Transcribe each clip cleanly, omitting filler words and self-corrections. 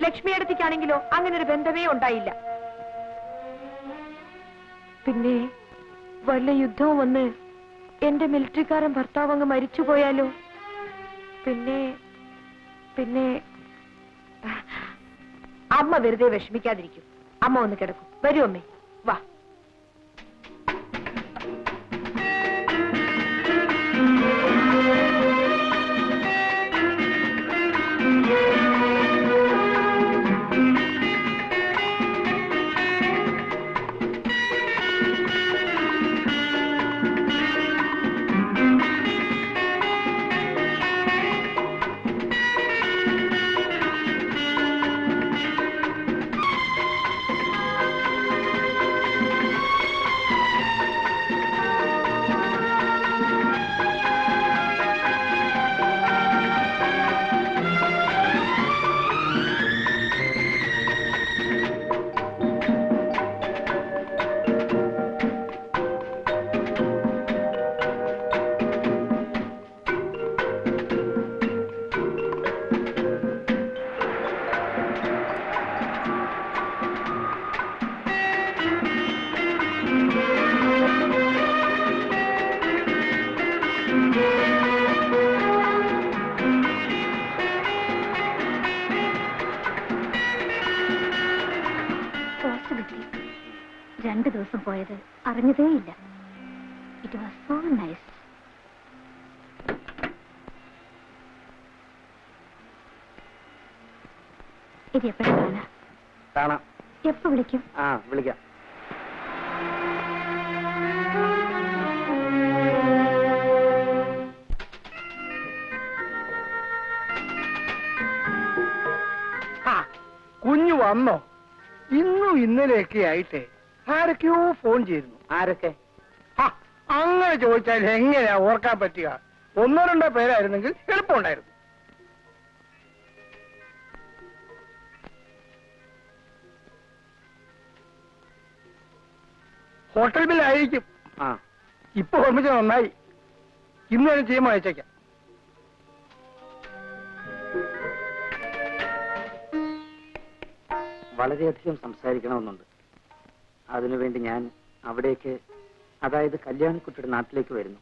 ലക്ഷ്മിയടത്തിക്കാണെങ്കിലോ അങ്ങനെ ഒരു ബന്ധമേ ഉണ്ടായില്ല. പിന്നെ വല്ല യുദ്ധവും വന്ന് എന്റെ മിലിറ്ററിക്കാരൻ ഭർത്താവ് അങ്ങ് മരിച്ചുപോയാലോ? പിന്നെ പിന്നെ അമ്മ വെറുതെ വിഷമിക്കാതിരിക്കും. അമ്മ ഒന്ന് കിടക്കും. വരൂ അമ്മേ, വാ. ദിവസം പോയത് അറിഞ്ഞതേയില്ല. It was so nice. ഇത് എപ്പോഴാണ് കാണാം? എപ്പോ വിളിക്കും? വിളിക്കാം. കുഞ്ഞു വന്നോ? ഇന്നും ഇന്നലെയൊക്കെ ആയിട്ട് ആരൊക്കെയോ ഫോൺ ചെയ്യുന്നു. ആരൊക്കെ? അങ്ങനെ ചോദിച്ചാൽ എങ്ങനെയാ ഓർക്കാൻ പറ്റുക? ഒന്നോ രണ്ടോ പേരായിരുന്നെങ്കിൽ എളുപ്പമുണ്ടായിരുന്നു. ഹോട്ടൽ ബില്ലായിരിക്കും. ഇപ്പൊ ഓർമ്മിച്ച നന്നായി. ഇന്ന് തന്നെ ചെയ്യുമ്പോൾ അയച്ചേക്കാം. വളരെയധികം സംസാരിക്കണമെന്നുണ്ട്. അതിനുവേണ്ടി ഞാൻ അവിടേക്ക്, അതായത് കല്യാണിക്കുട്ടിയുടെ നാട്ടിലേക്ക് വരുന്നു.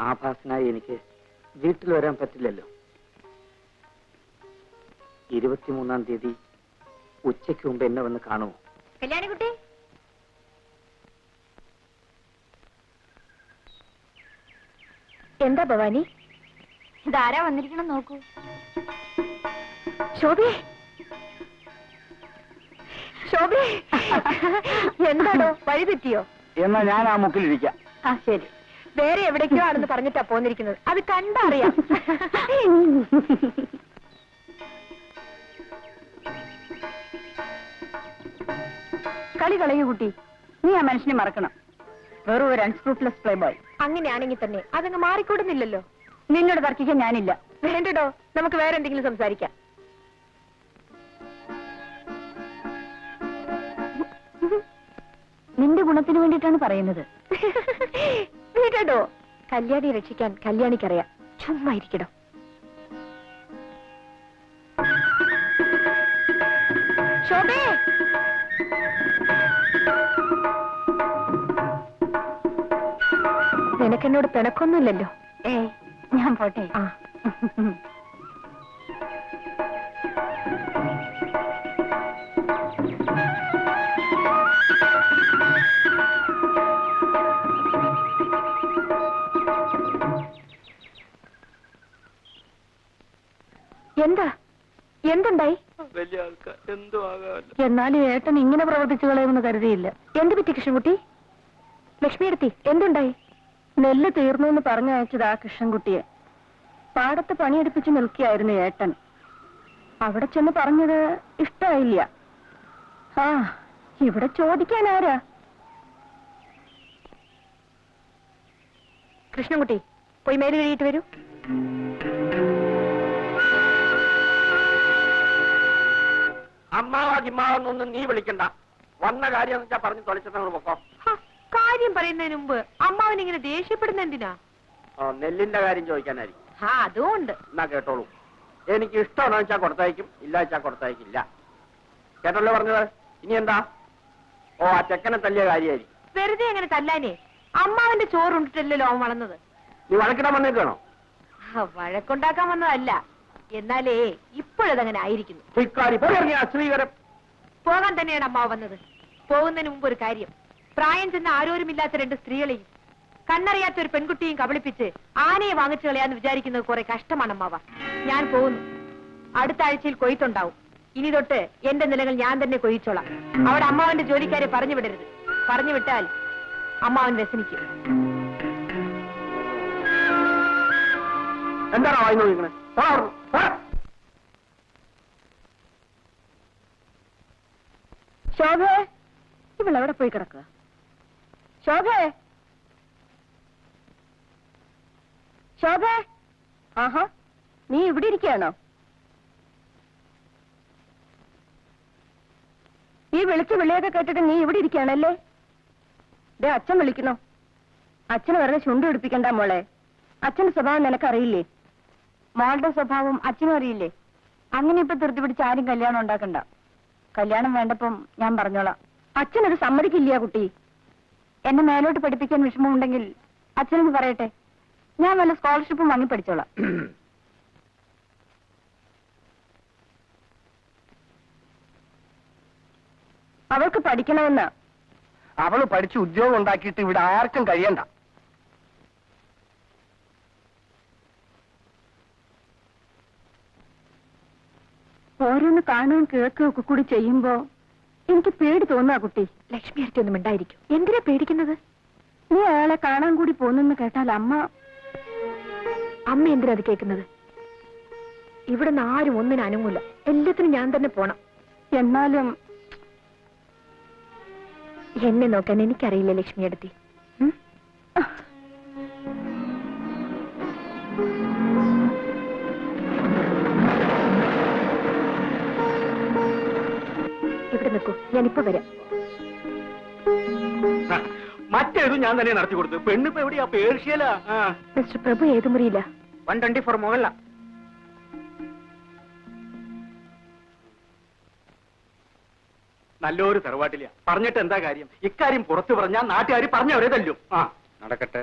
ആഭാസനായി എനിക്ക് വീട്ടിൽ വരാൻ പറ്റില്ലല്ലോ. 23-ാം തീയതി ഉച്ചയ്ക്ക് മുമ്പ് എന്നെ വന്ന് കാണുമോ? കല്യാണിക്കുട്ടി, എന്താ ഭവാനി? ഇതാരാ വന്നിരിക്കണം നോക്കൂ. ശോഭേ, ശോഭേ, എന്താണോ വഴി തെറ്റിയോ? എന്നാ ഞാൻ ആ മുക്കിലിരിക്കാം. ശരി. വേറെ എവിടേക്കോ ആണെന്ന് പറഞ്ഞിട്ടാ പോന്നിരിക്കുന്നത്. അത് കണ്ടറിയാം. കളി കളയൂ കുട്ടി. നീ ആ മനുഷ്യനെ മറക്കണം. വെറും ഒരു അൺസ്ക്രൂപ്ലെസ് പ്ലേ ബോയ്. അങ്ങനെയാണെങ്കിൽ തന്നെ അതങ്ങ് മാറിക്കൂടുന്നില്ലല്ലോ. നിന്നോട് തർക്കിക്കാൻ ഞാനില്ല. വേണ്ടടോ, നമുക്ക് വേറെ എന്തെങ്കിലും സംസാരിക്കാം. നിന്റെ ഗുണത്തിന് വേണ്ടിയിട്ടാണ് പറയുന്നത്. വീടോ, കല്യാണി രക്ഷിക്കാൻ കല്യാണിക്കറിയാം. ചുമ്മാ ഇരിക്കടോ. ശോഭേ, നിനക്കെന്നോട് പിണക്കൊന്നുമില്ലല്ലോ? ഞാൻ പോട്ടെ. എന്താ? എന്തുണ്ടായി? വലിയ ആൾക്കാർ എന്തോ ആകാമല്ലോ. എന്നാലും ഏട്ടൻ ഇങ്ങനെ പ്രവർത്തിച്ചു കളയുമെന്ന് കരുതിയില്ല. എന്ത് പറ്റി കൃഷ്ണൻകുട്ടി? ലക്ഷ്മിയെടുത്തി, എന്തുണ്ടായി? നെല്ല് തീർന്നു എന്ന് പറഞ്ഞയച്ചതാ കൃഷ്ണൻകുട്ടിയെ. പാടത്ത് പണിയെടുപ്പിച്ച് നിൽക്കുകയായിരുന്നു ഏട്ടൻ. അവിടെ ചെന്ന് പറഞ്ഞത് ഇഷ്ടമായില്ല. ഇവിടെ ചോദിക്കാൻ ആരാ? കൃഷ്ണൻകുട്ടി, പോയി മേല് കഴിയിട്ട് വരൂ. അമ്മാവാജിമാവൊന്നും നീ വിളിക്കണ്ട. വന്ന കാര്യം പറഞ്ഞു തൊളിച്ചങ്ങൾ പൊക്കോ. കാര്യം പറയുന്നതിന് മുമ്പ് അമ്മാവൻ ഇങ്ങനെ ദേഷ്യപ്പെടുന്ന എന്തിനാ? നെല്ലിന്റെ കാര്യം ചോദിക്കാനായിരിക്കും. അതുകൊണ്ട് എന്നാ കേട്ടോളൂ. എനിക്ക് ഇഷ്ടമാണോ വെച്ചാൽ കൊടുത്തയക്കും, ഇല്ല വെച്ചാൽ കൊടുത്തയക്കില്ല. കേട്ടല്ലോ പറഞ്ഞത്? ഇനി എന്താ? ഓ, ആ ചെക്കനെ തല്ലിയ കാര്യമായിരിക്കും. വെറുതെ എങ്ങനെ തല്ലാനേ? അമ്മാവന്റെ ചോറുണ്ടിട്ടല്ലോ അവൻ വളർന്നത്. നീ വഴക്കിടാൻ വന്നേക്കാണോ? വഴക്കുണ്ടാക്കാൻ വന്നതല്ല, എന്നാലേ ഇപ്പോഴതങ്ങനെ ആയിരിക്കുന്നു. ശ്രീകരം പോകാൻ തന്നെയാണ് അമ്മാവ് വന്നത്. പോകുന്നതിന് മുമ്പ് ഒരു കാര്യം, പ്രായം ചെന്ന ആരോരുമില്ലാത്ത 2 സ്ത്രീകളെയും കണ്ണറിയാത്ത ഒരു പെൺകുട്ടിയും കബളിപ്പിച്ച് ആനയെ വാങ്ങിച്ചു കളയാന്ന് വിചാരിക്കുന്നത് കുറെ കഷ്ടമാണ് അമ്മാവ. ഞാൻ പോകുന്നു. അടുത്ത ആഴ്ചയിൽ കൊയ്ത്തുണ്ടാവും. ഇനി തൊട്ട് എന്റെ നിലകൾ ഞാൻ തന്നെ കൊയ്ച്ചോളാം. അവിടെ അമ്മാവന്റെ ജോലിക്കാരെ പറഞ്ഞു വിടരുത്. പറഞ്ഞു വിട്ടാൽ അമ്മാവൻ വ്യസനിക്കും. എന്താണോ വായി നോക്കിക്കണേ? ശോഭേ, ഇവളെവിടെ പോയി കിടക്കുക? ശോഭേ, ശോഭേ, ആഹാ, നീ ഇവിടെ ഇരിക്കുകയാണോ? ഈ വിളിച്ച് വിളിയൊക്കെ കേട്ടിട്ട് നീ ഇവിടെ ഇരിക്കുകയാണല്ലേ? ദേ, അച്ഛൻ വിളിക്കണോ? അച്ഛന് വെറുതെ ചുണ്ട് പിടിപ്പിക്കണ്ട മോളെ. അച്ഛന്റെ സ്വഭാവം നിനക്കറിയില്ലേ? മോളുടെ സ്വഭാവം അച്ഛനും അറിയില്ലേ? അങ്ങനെ ഇപ്പൊ ധൃതി പിടിച്ച് ആരും കല്യാണം ഉണ്ടാക്കണ്ട. കല്യാണം വേണ്ടപ്പം ഞാൻ പറഞ്ഞോളാം. അച്ഛനത് സമ്മതിക്കില്ല കുട്ടി. എന്നെ മേലോട്ട് പഠിപ്പിക്കാൻ വിഷമമുണ്ടെങ്കിൽ അച്ഛനൊന്ന് പറയട്ടെ, ഞാൻ വല്ല സ്കോളർഷിപ്പും വാങ്ങി പഠിച്ചോളാം. അവൾക്ക് പഠിക്കണമെന്ന്. അവള് പഠിച്ച് ഉദ്യോഗം ഉണ്ടാക്കിയിട്ട് ഇവിടെ ആർക്കും കഴിയണ്ട. ഓരോന്ന് കാണുകയും കേൾക്കുകയും ഒക്കെ കൂടി ചെയ്യുമ്പോ എനിക്ക് പേടി തോന്നുക കുട്ടി. ലക്ഷ്മി അടുത്ത് ഒന്നും ഉണ്ടായിരിക്കും. എന്തിനാ പേടിക്കുന്നത്? നീ അയാളെ കാണാൻ കൂടി പോന്നെന്ന് കേട്ടാൽ അമ്മ എന്തിനാ അത് കേൾക്കുന്നത്? ഇവിടെ നിന്ന് ആരും ഒന്നിനും അനങ്ങൂല. എല്ലാത്തിനും ഞാൻ തന്നെ പോണം. എന്നാലും എന്നെ നോക്കാൻ എനിക്കറിയില്ല ലക്ഷ്മി അടുത്തി. ഇവിടെ നിൽക്കൂ, ഞാനിപ്പോ വരാം. മറ്റേതും ഞാൻ തന്നെ നടത്തി കൊടുത്തു. പെണ്ണിപ്പോ എവിടെയാ? പേർഷ്യല. മിസ്റ്റർ പ്രഭു ഏത് മുറിയില്ല? 124 മുകളില. നല്ലൊരു തറവാട്ടില്ല. പറഞ്ഞിട്ട് എന്താ കാര്യം? ഇക്കാര്യം പുറത്തു പറഞ്ഞാൽ നാട്ടുകാർ പറഞ്ഞവരെ തല്ലും. ആ, നടക്കട്ടെ.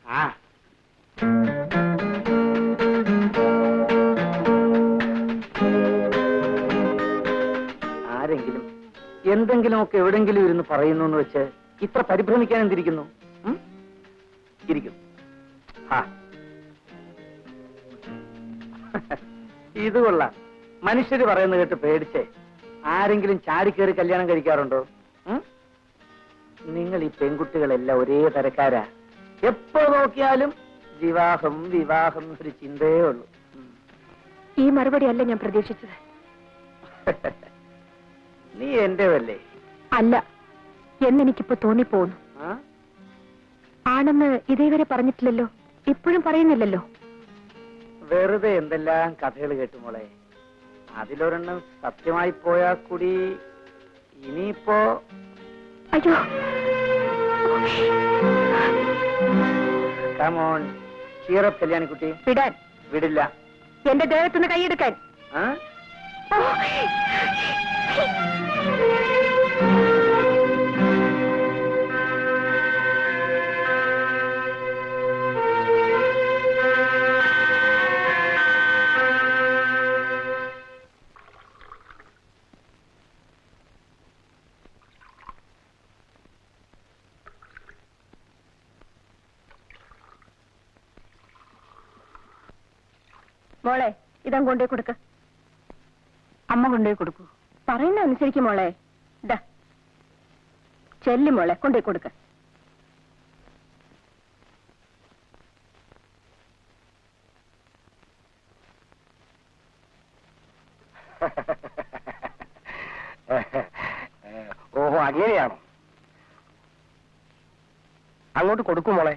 ആ, ആരെങ്കിലും എന്തെങ്കിലുമൊക്കെ എവിടെങ്കിലും ഇരുന്ന് പറയുന്നു എന്ന് വെച്ച് ഇത്ര പരിഭ്രമിക്കാൻ എന്തിരിക്കുന്നു? ഇരിക്കും. ഇത് കൊള്ളാം. മനുഷ്യര് പറയുന്നത് കേട്ട് പേടിച്ചേ ആരെങ്കിലും ചാടിക്കേറി കല്യാണം കഴിക്കാറുണ്ടോ? നിങ്ങൾ ഈ പെൺകുട്ടികളെല്ലാം ഒരേ തരക്കാരാ. എപ്പോ നോക്കിയാലും വിവാഹം വിവാഹം ഒരു ചിന്തയേ ഉള്ളൂ. ഈ മറുപടി അല്ല ഞാൻ പ്രതീക്ഷിച്ചത്. നീ എന്റേതല്ലേ? അല്ല എന്നെനിക്കിപ്പോ തോന്നിപ്പോന്നു. ആണെന്ന് ഇതേവരെ പറഞ്ഞിട്ടില്ലല്ലോ, ഇപ്പോഴും പറയുന്നില്ലല്ലോ. വെറുതെ എന്തെല്ലാം കഥകൾ കേട്ടു മോളെ. അതിലൊരെണ്ണം സത്യമായി പോയാൽ കൂടി ഇനിയിപ്പോ അയ്യോ. കമോൺ, ചീറപ്പ് കല്യാണിക്കുട്ടി. വിടാൻ. വിടില്ല. എന്റെ ദേഹത്തുനിന്ന് കൈയെടുക്കാൻ. മോളെ, ഇതം കൊണ്ടേ കൊടുക്ക. അമ്മ കൊണ്ടേ കൊടുക്കൂ. പറയുന്ന അനുസരിക്കും മോളെ. ഇതാ ചെല്ലി മോളെ, കൊണ്ടേ കൊടുക്ക. ഓഹോ, അങ്ങനെയാണോ? അങ്ങോട്ട് കൊടുക്കും മോളെ.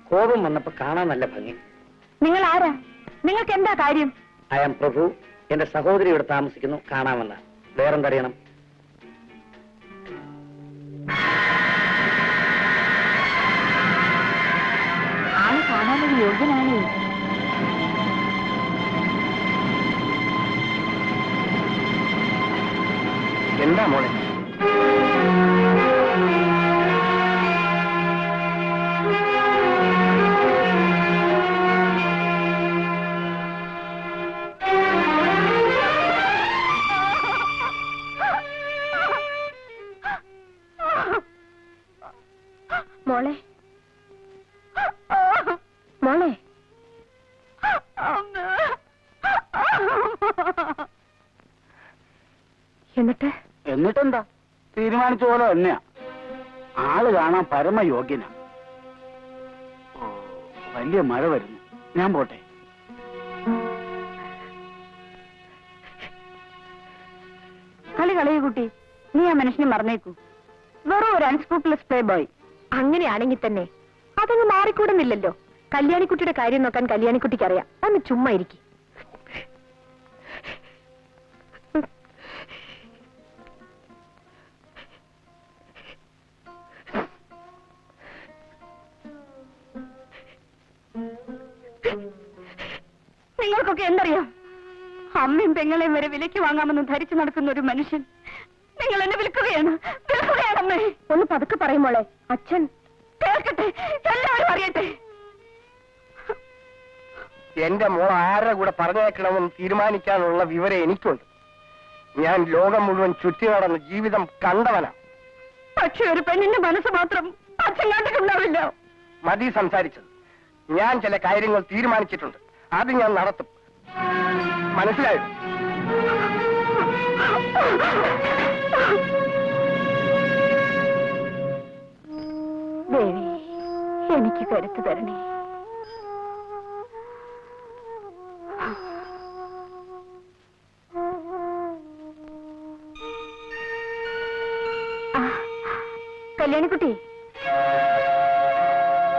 കോപം വന്നപ്പോ കാണാൻ നല്ല ഭംഗി. നിങ്ങൾ ആരാ? നിങ്ങൾക്ക് എന്താ കാര്യം? ഐ ആം പ്രഭു. എന്റെ സഹോദരി ഇവിടെ താമസിക്കുന്നു, കാണാമെന്ന. വേറെന്തറിയണം? ആള് കാണാനൊരു യോഗ്യനാണേ. എന്താ മോളെ? മോളെ മോളെ എന്നിട്ടെന്താ? തീരുമാനിച്ച പോലെ തന്നെയാ. ആള് കാണാൻ പരമയോഗ്യനാ. വലിയ മഴ വരുന്നു, ഞാൻ പോട്ടെ. കളയൂ കുട്ടി, നീ ആ മനുഷ്യനെ മറന്നേക്കൂ. വെറും ഒരു അൺസ്ക്രൂപ്ലെസ് പ്ലേ ബോയ്. അങ്ങനെയാണെങ്കിൽ തന്നെ അതങ്ങ് മാറിക്കൂടുന്നില്ലല്ലോ. കല്യാണിക്കുട്ടിയുടെ കാര്യം നോക്കാൻ കല്യാണിക്കുട്ടിക്ക് അറിയാം. ഒന്ന് ചുമ്മാ ഇരിക്കും. നിങ്ങൾക്കൊക്കെ എന്തറിയാം? അമ്മയും പെങ്ങളെയും വരെ വിലയ്ക്ക് വാങ്ങാമെന്ന് ധരിച്ചു നടക്കുന്ന ഒരു മനുഷ്യൻ നിങ്ങൾ എന്നെ വിൽക്കുകയാണമ്മേ. ഒന്ന് പതുക്കെ പറയുമ്പോളെ അച്ഛൻ കേൾക്കട്ടെ, എല്ലാവരും അറിയട്ടെ. എന്റെ മോൾ ആരുടെ കൂടെ പറഞ്ഞേക്കണമെന്ന് തീരുമാനിക്കാനുള്ള വിവരം എനിക്കുണ്ട്. ഞാൻ ലോകം മുഴുവൻ ചുറ്റി നടന്ന ജീവിതം കണ്ടവനാ. പക്ഷെ ഒരു പെണ്ണിന്റെ മനസ്സ് മാത്രം അച്ഛൻ കണ്ടിട്ടുണ്ടാവില്ല. മതി സംസാരിച്ചത്. ഞാൻ ചില കാര്യങ്ങൾ തീരുമാനിച്ചിട്ടുണ്ട്. അത് ഞാൻ നടത്തും. മനസ്സിലായോ? ദേവി, എനിക്ക് കരുത്ത് തരണേ. കല്യാണിക്കുട്ടി,